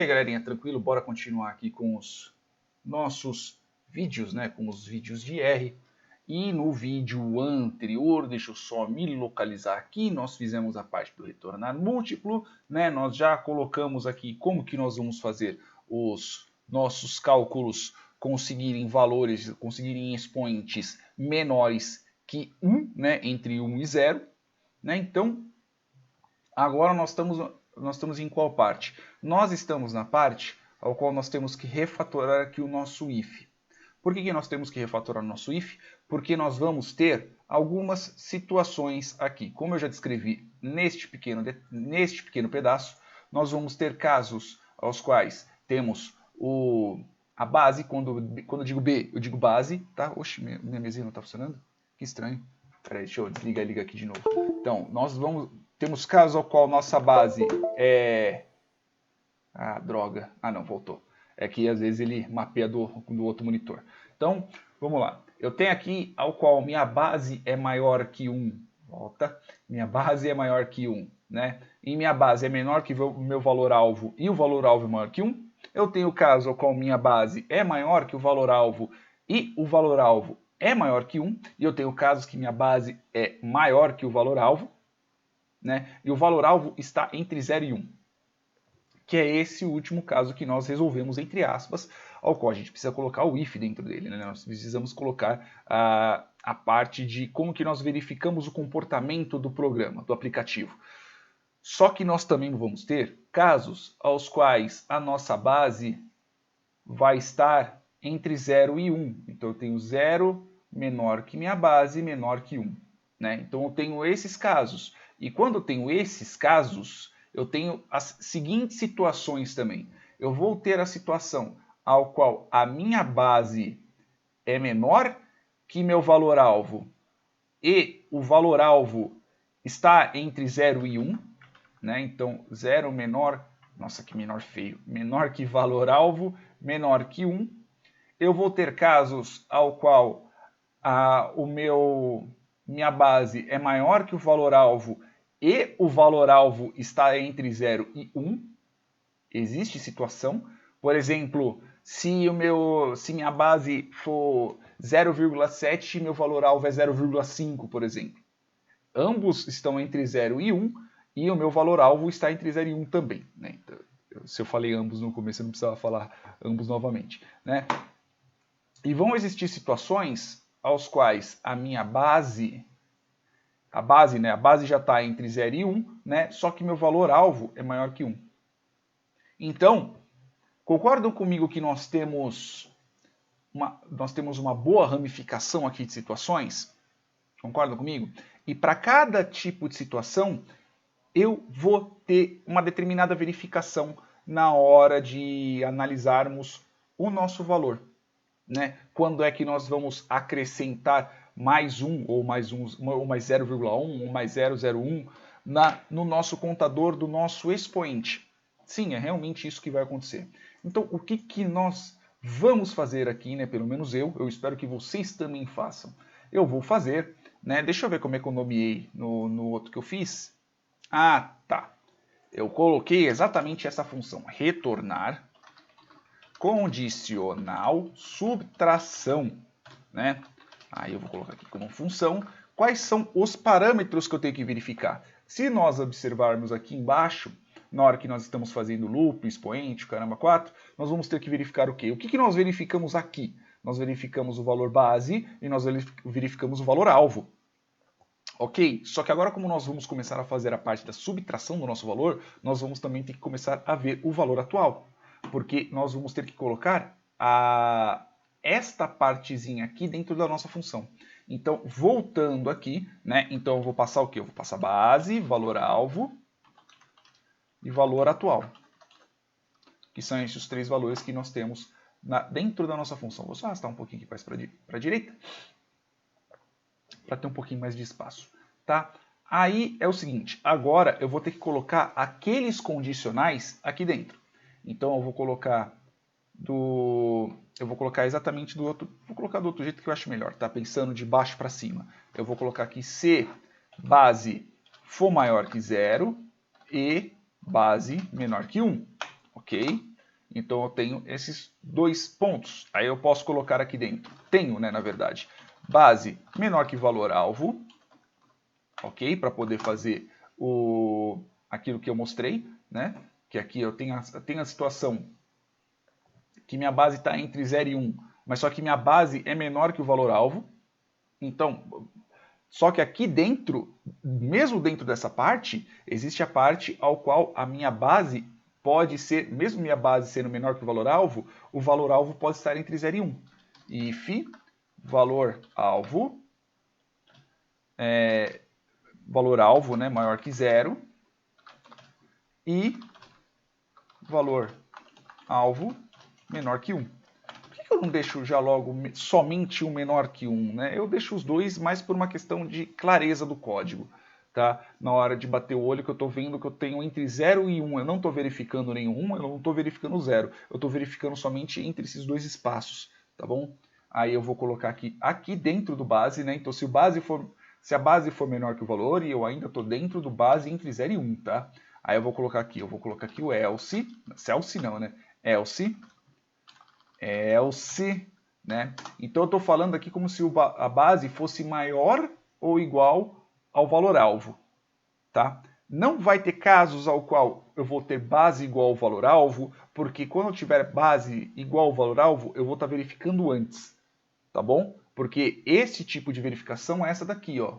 E aí, galerinha, tranquilo? Bora continuar aqui com os nossos vídeos, né? Com os vídeos de R. E no vídeo anterior, deixa eu só me localizar aqui, nós fizemos a parte do retornar múltiplo, né? Nós já colocamos aqui como que nós vamos fazer os nossos cálculos conseguirem valores, conseguirem expoentes menores que 1, né? Entre 1 e 0, né? Então, agora nós estamos em qual parte? Nós estamos na parte ao qual nós temos que refatorar aqui o nosso if. Por que nós temos que refatorar o nosso if? Porque nós vamos ter algumas situações aqui. Como eu já descrevi neste pequeno pedaço, nós vamos ter casos aos quais temos a base. Quando eu digo B, eu digo base. Tá? Oxe, minha mesinha não está funcionando? Que estranho. Peraí, deixa eu desligar e ligar aqui de novo. Então, temos casos ao qual nossa base é... Ah, droga. Ah, não, voltou. É que às vezes ele mapeia do outro monitor. Então, vamos lá. Eu tenho aqui ao qual minha base é maior que 1. Volta. Minha base é maior que 1. Né? E minha base é menor que o meu valor-alvo e o valor-alvo é maior que 1. Eu tenho o caso ao qual minha base é maior que o valor-alvo e o valor-alvo é maior que 1. E eu tenho casos que minha base é maior que o valor-alvo. Né? E o valor-alvo está entre 0 e 1. Que é esse último caso que nós resolvemos, entre aspas, ao qual a gente precisa colocar o if dentro dele. Né? Nós precisamos colocar a parte de como que nós verificamos o comportamento do programa, do aplicativo. Só que nós também vamos ter casos aos quais a nossa base vai estar entre 0 e 1. Então eu tenho 0 menor que minha base, menor que 1. Né? Então eu tenho esses casos. E quando eu tenho esses casos, eu tenho as seguintes situações também. Eu vou ter a situação ao qual a minha base é menor que meu valor-alvo e o valor-alvo está entre 0 e 1. Né? Então, 0 menor... Nossa, que menor feio. Menor que valor-alvo, menor que 1. Eu vou ter casos ao qual minha base é maior que o valor-alvo e o valor-alvo está entre 0 e 1. Existe situação. Por exemplo, se minha base for 0,7 e meu valor-alvo é 0,5, por exemplo. Ambos estão entre 0 e 1 e o meu valor-alvo está entre 0 e 1 também. Né? Então, se eu falei ambos no começo, eu não precisava falar ambos novamente. Né? E vão existir situações aos quais a minha base... A base já está entre 0 e 1, né? Só que meu valor-alvo é maior que 1. Então, concordam comigo que nós temos uma boa ramificação aqui de situações? Concordam comigo? E para cada tipo de situação, eu vou ter uma determinada verificação na hora de analisarmos o nosso valor. Né? Quando é que nós vamos acrescentar mais 1, ou mais 0,1, ou mais 0,01 no nosso contador do nosso expoente. Sim, é realmente isso que vai acontecer. Então, o que nós vamos fazer aqui, né? Pelo menos eu espero que vocês também façam. Eu vou fazer, né? Deixa eu ver como é que eu nomeei no outro que eu fiz. Ah, tá. Eu coloquei exatamente essa função, retornar condicional subtração, né? Aí eu vou colocar aqui como função. Quais são os parâmetros que eu tenho que verificar? Se nós observarmos aqui embaixo, na hora que nós estamos fazendo loop, expoente, caramba 4, nós vamos ter que verificar o quê? O que nós verificamos aqui? Nós verificamos o valor base e nós verificamos o valor alvo. Ok? Só que agora, como nós vamos começar a fazer a parte da subtração do nosso valor, nós vamos também ter que começar a ver o valor atual. Porque nós vamos ter que colocar esta partezinha aqui dentro da nossa função. Então, voltando aqui, né? Então eu vou passar o quê? Eu vou passar base, valor-alvo e valor atual. Que são esses três valores que nós temos dentro da nossa função. Vou só arrastar um pouquinho aqui mais para a direita, para ter um pouquinho mais de espaço. Tá? Aí é o seguinte, agora eu vou ter que colocar aqueles condicionais aqui dentro. Então eu vou colocar exatamente do outro, vou colocar do outro jeito que eu acho melhor, tá? Pensando de baixo para cima. Eu vou colocar aqui se base for maior que 0 e base menor que 1, ok? Então eu tenho esses dois pontos. Aí eu posso colocar aqui dentro. Tenho, né, na verdade, base menor que valor alvo, ok? Para poder fazer aquilo que eu mostrei, né? Que aqui eu tenho a situação que minha base está entre 0 e 1, mas só que minha base é menor que o valor alvo. Então, só que aqui dentro, mesmo dentro dessa parte, existe a parte ao qual a minha base pode ser, mesmo minha base sendo menor que o valor alvo pode estar entre 0 e 1. If valor alvo né, maior que 0 e valor alvo menor que 1. Por que eu não deixo já logo somente um menor que 1? Né? Eu deixo os dois mais por uma questão de clareza do código. Tá? Na hora de bater o olho que eu estou vendo que eu tenho entre 0 e 1, eu não estou verificando nenhum, eu não estou verificando 0, eu estou verificando somente entre esses dois espaços, tá bom? Aí eu vou colocar aqui dentro do base, né? Então se a base for menor que o valor e eu ainda estou dentro do base entre 0 e 1, tá? Aí eu vou colocar aqui o else não, né? Else, né? Então eu estou falando aqui como se a base fosse maior ou igual ao valor alvo, tá? Não vai ter casos ao qual eu vou ter base igual ao valor alvo, porque quando eu tiver base igual ao valor alvo, eu vou estar verificando antes, tá bom? Porque esse tipo de verificação é essa daqui, ó.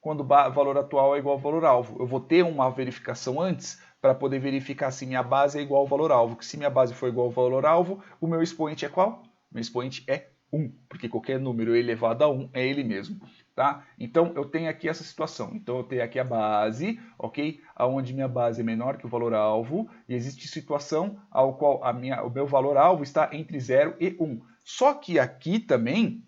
Quando o valor atual é igual ao valor alvo, eu vou ter uma verificação antes para poder verificar se minha base é igual ao valor alvo. Que se minha base for igual ao valor alvo, o meu expoente é qual? Meu expoente é 1, porque qualquer número elevado a 1 é ele mesmo. Tá? Então eu tenho aqui essa situação. Então eu tenho aqui a base, ok? Onde minha base é menor que o valor alvo, e existe situação ao qual o meu valor alvo está entre 0 e 1. Só que aqui também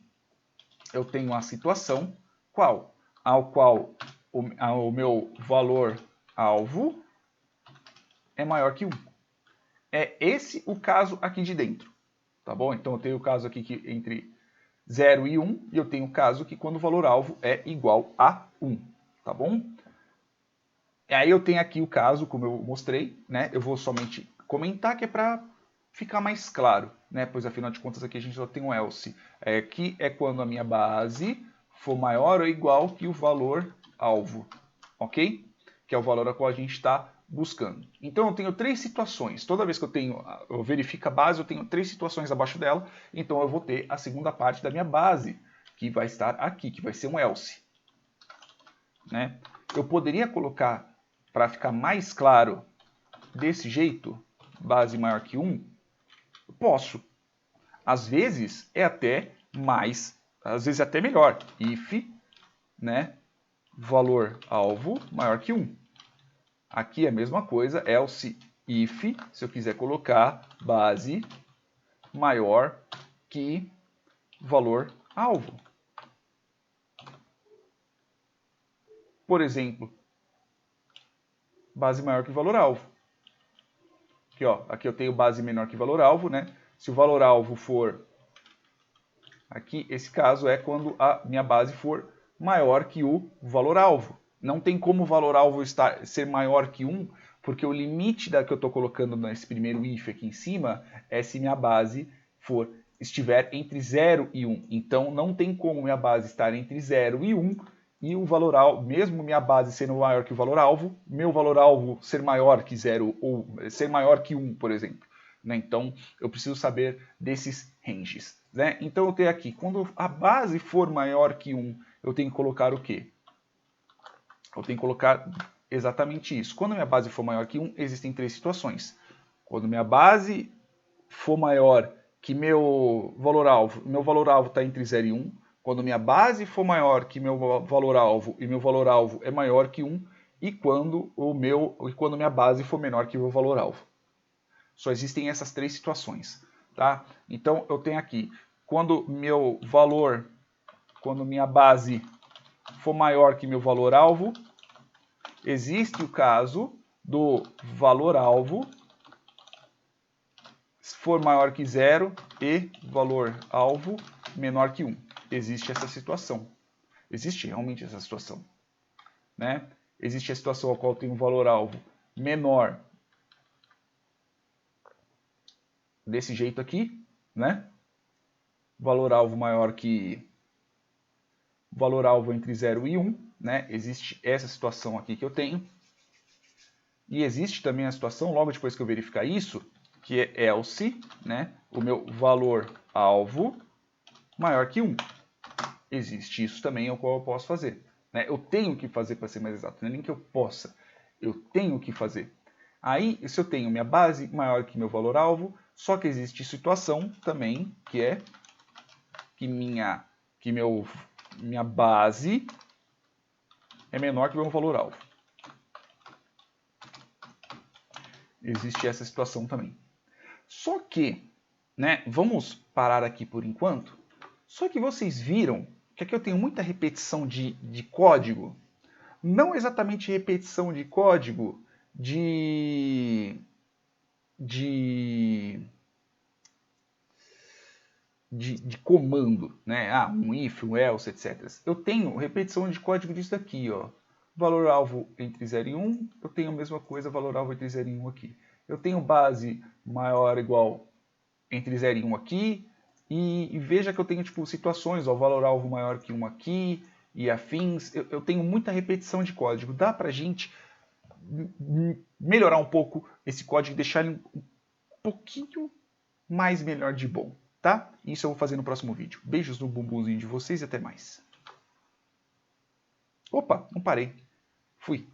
eu tenho a situação qual? Ao qual o meu valor alvo é maior que 1. É esse o caso aqui de dentro. Tá bom? Então eu tenho o caso aqui que entre 0 e 1, e eu tenho o caso que quando o valor alvo é igual a 1. Tá bom? E aí eu tenho aqui o caso, como eu mostrei, né? Eu vou somente comentar que é para ficar mais claro, né? Pois afinal de contas aqui a gente só tem um else, que é quando a minha base for maior ou igual que o valor alvo, ok? Que é o valor a qual a gente está buscando. Então eu tenho três situações. Toda vez que eu verifico a base, eu tenho três situações abaixo dela. Então eu vou ter a segunda parte da minha base, que vai estar aqui, que vai ser um else, né? Eu poderia colocar, para ficar mais claro, desse jeito, base maior que 1? Posso. Às vezes é até mais, às vezes é até melhor. If, né, valor alvo maior que 1. Aqui é a mesma coisa, else if, se eu quiser colocar base maior que valor alvo. Por exemplo, base maior que valor alvo. Aqui, ó, aqui eu tenho base menor que valor alvo, né? Se o valor alvo for aqui, esse caso é quando a minha base for maior que o valor alvo. Não tem como o valor alvo ser maior que 1, porque o limite que eu estou colocando nesse primeiro if aqui em cima é se minha base estiver entre 0 e 1. Então não tem como minha base estar entre 0 e 1 e o valor alvo, mesmo minha base sendo maior que o valor alvo, meu valor alvo ser maior que 0 ou ser maior que 1, por exemplo. Né? Então eu preciso saber desses ranges. Né? Então eu tenho aqui, quando a base for maior que 1, eu tenho que colocar o quê? Eu tenho que colocar exatamente isso. Quando minha base for maior que 1, existem três situações. Quando minha base for maior que meu valor alvo está entre 0 e 1. Quando minha base for maior que meu valor alvo e meu valor alvo é maior que 1. E quando minha base for menor que o meu valor alvo. Só existem essas três situações. Tá? Então eu tenho aqui, quando minha base for maior que meu valor alvo, existe o caso do valor alvo for maior que 0 e valor alvo menor que 1. Existe essa situação. Existe realmente essa situação. Né? Existe a situação a qual tem um valor alvo menor desse jeito aqui, né? Valor-alvo maior que... Valor-alvo entre 0 e 1, né? Existe essa situação aqui que eu tenho. E existe também a situação, logo depois que eu verificar isso, que é else, né? O meu valor-alvo maior que 1. Existe isso também, o qual eu posso fazer. Né? Eu tenho que fazer, para ser mais exato, não é nem que eu possa. Eu tenho que fazer. Aí, se eu tenho minha base maior que meu valor-alvo, só que existe situação também, que é que minha base é menor que o meu valor-alvo. Existe essa situação também. Só que, né, vamos parar aqui por enquanto. Só que vocês viram que aqui eu tenho muita repetição de código. Não exatamente repetição de código de comando, né? Um if, um else, etc. Eu tenho repetição de código disso daqui, ó. Valor-alvo entre 0 e 1, eu tenho a mesma coisa, valor-alvo entre 0 e 1 aqui. Eu tenho base maior ou igual entre 0 e 1 aqui, e veja que eu tenho tipo, situações, ó, valor-alvo maior que 1 aqui, e afins. Eu tenho muita repetição de código. Dá pra gente melhorar um pouco esse código e deixar ele um pouquinho mais melhor de bom, tá? Isso eu vou fazer no próximo vídeo. Beijos no bumbumzinho de vocês e até mais. Opa, não parei. Fui.